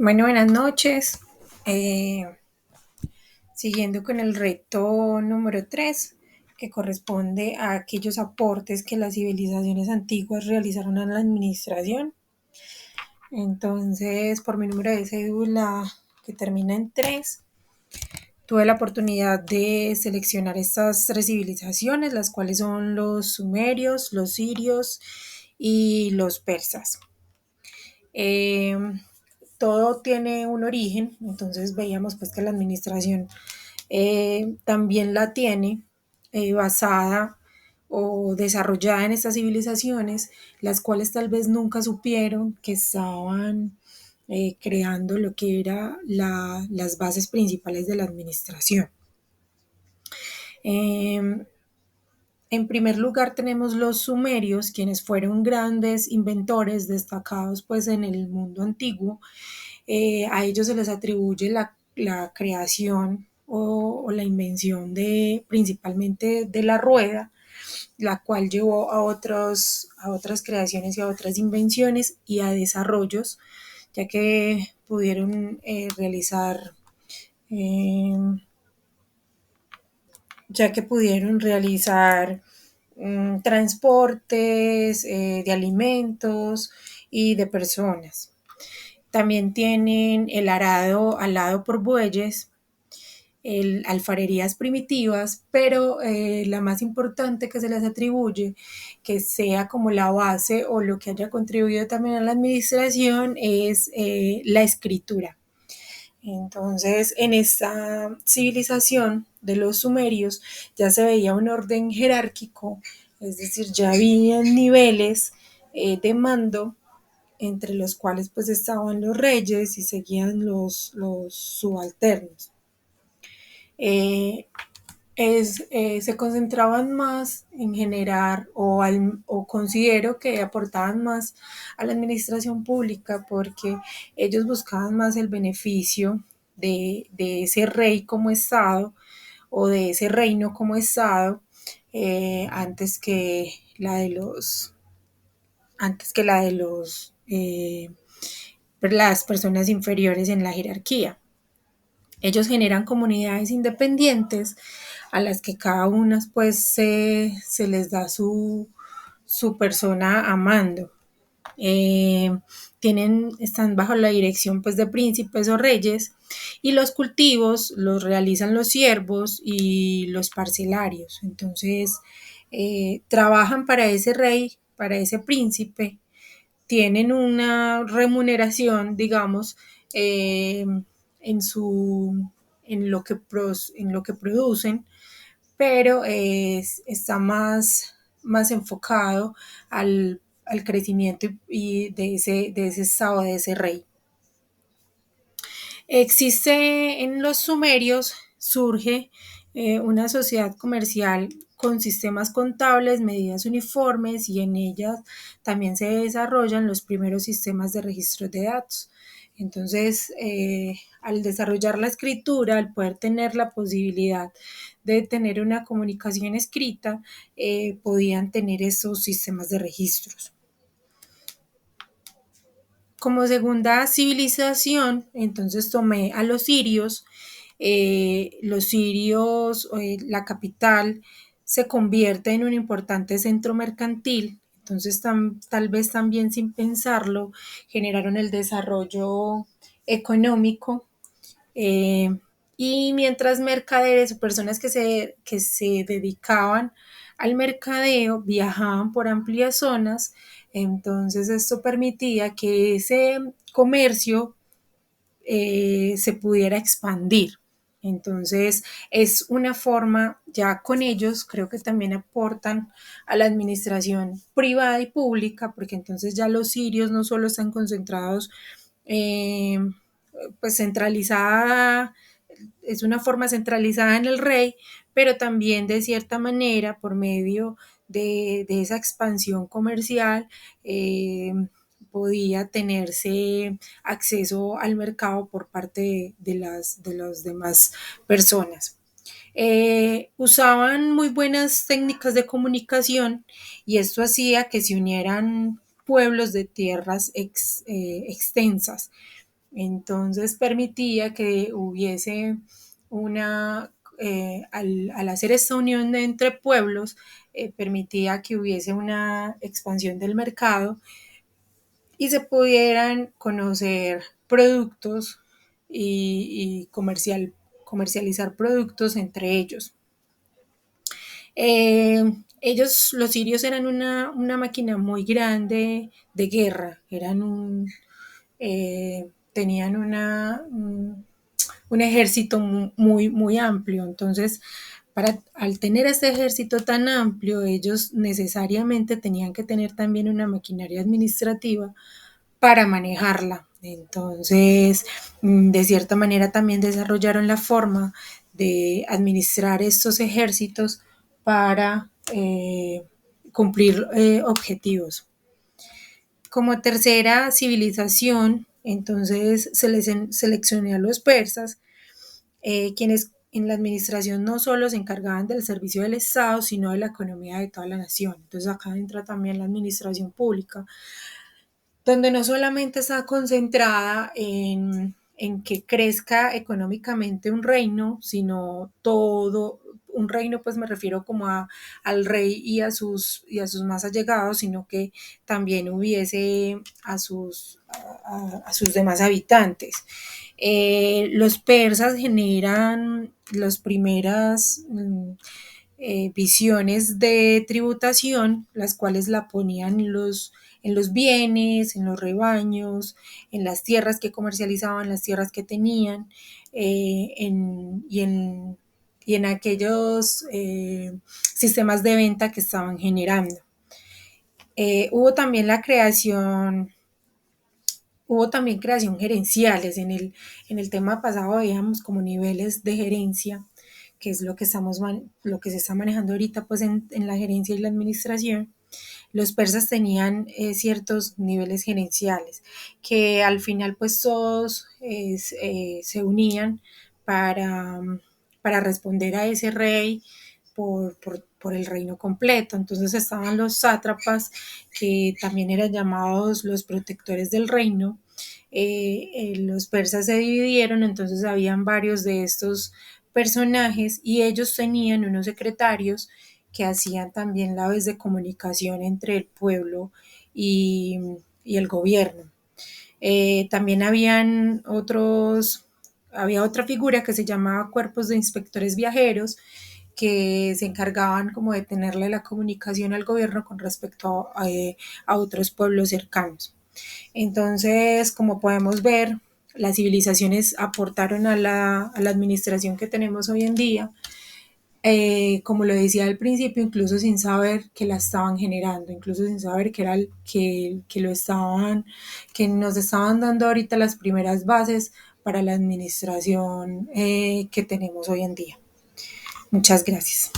Bueno, buenas noches. Eh, Siguiendo con el reto número 3, que corresponde a aquellos aportes que las civilizaciones antiguas realizaron a la administración. Entonces, por mi número de cédula que termina en 3, tuve la oportunidad de seleccionar estas 3 civilizaciones, las cuales son los sumerios, los sirios y los persas. Eh, Todo tiene un origen, entonces veíamos pues que la administración también la tiene basada o desarrollada en estas civilizaciones, las cuales tal vez nunca supieron que estaban creando lo que era las bases principales de la administración. Eh, en primer lugar tenemos los sumerios, quienes fueron grandes inventores destacados pues en el mundo antiguo. A ellos se les atribuye la creación o la invención de principalmente de la rueda, la cual llevó a otras creaciones y a otras invenciones y a desarrollos, ya que pudieron eh, realizar transportes de alimentos y de personas. También tienen el alado por bueyes, alfarerías primitivas, pero la más importante que se les atribuye, que sea como la base o lo que haya contribuido también a la administración, es la escritura. Entonces, en esta civilización de los sumerios ya se veía un orden jerárquico, es decir, ya había niveles de mando entre los cuales pues estaban los reyes y seguían los subalternos. Eh, Se concentraban más en generar o considero que aportaban más a la administración pública porque ellos buscaban más el beneficio de ese rey como Estado o de ese reino como Estado antes que las personas inferiores en la jerarquía. Ellos generan comunidades independientes a las que cada una pues se les da su persona a mando. Eh, Están bajo la dirección pues de príncipes o reyes y los cultivos los realizan los siervos y los parcelarios. Entonces trabajan para ese rey, para ese príncipe, tienen una remuneración, digamos, en, su, en lo que producen, pero está más enfocado al crecimiento y de ese estado, de ese rey. Existe en los sumerios, surge una sociedad comercial con sistemas contables, medidas uniformes y en ellas también se desarrollan los primeros sistemas de registro de datos. Entonces, al desarrollar la escritura, al poder tener la posibilidad de tener una comunicación escrita, podían tener esos sistemas de registros. Como segunda civilización, entonces tomé a los sirios, la capital, se convierte en un importante centro mercantil. Entonces, tal vez también sin pensarlo, generaron el desarrollo económico. eh, y mientras mercaderes o personas que se dedicaban al mercadeo viajaban por amplias zonas, entonces esto permitía que ese comercio se pudiera expandir. Entonces es una forma, ya con ellos creo que también aportan a la administración privada y pública, porque entonces ya los sirios no solo están concentrados, eh, pues centralizada, es una forma centralizada en el rey, pero también de cierta manera por medio de esa expansión comercial podía tenerse acceso al mercado por parte de las demás personas. Usaban muy buenas técnicas de comunicación y esto hacía que se unieran pueblos de tierras extensas. Entonces permitía que hubiese al hacer esta unión entre pueblos, permitía que hubiese una expansión del mercado y se pudieran conocer productos y comercializar productos entre ellos. Los sirios eran una máquina muy grande de guerra, tenían un ejército muy amplio. Entonces, al tener este ejército tan amplio, ellos necesariamente tenían que tener también una maquinaria administrativa para manejarla. Entonces, de cierta manera también desarrollaron la forma de administrar estos ejércitos para cumplir objetivos. Como tercera civilización, entonces se les seleccionó a los persas, quienes en la administración no solo se encargaban del servicio del Estado, sino de la economía de toda la nación. Entonces acá entra también la administración pública, donde no solamente está concentrada en que crezca económicamente un reino, sino todo un reino, pues me refiero como al rey y a sus más allegados, sino que también hubiese a sus demás habitantes. Los persas generan las primeras visiones de tributación, las cuales la ponían en los bienes, en los rebaños, en las tierras que comercializaban, las tierras que tenían, y en aquellos sistemas de venta que estaban generando. Hubo también hubo también creación gerenciales. En el tema pasado veíamos como niveles de gerencia, que es lo que se está manejando ahorita pues en la gerencia y la administración. Los persas tenían ciertos niveles gerenciales que al final pues todos se unían para, para responder a ese rey por el reino completo. Entonces estaban los sátrapas, que también eran llamados los protectores del reino. Los persas se dividieron, entonces habían varios de estos personajes y ellos tenían unos secretarios que hacían también la vez de comunicación entre el pueblo y, y el gobierno. También había otra figura que se llamaba cuerpos de inspectores viajeros, que se encargaban como de tenerle la comunicación al gobierno con respecto a otros pueblos cercanos. Entonces, como podemos ver, las civilizaciones aportaron a la administración que tenemos hoy en día, como lo decía al principio, incluso sin saber que la estaban generando, incluso sin saber que era que nos estaban dando ahorita las primeras bases para la administración que tenemos hoy en día. Muchas gracias.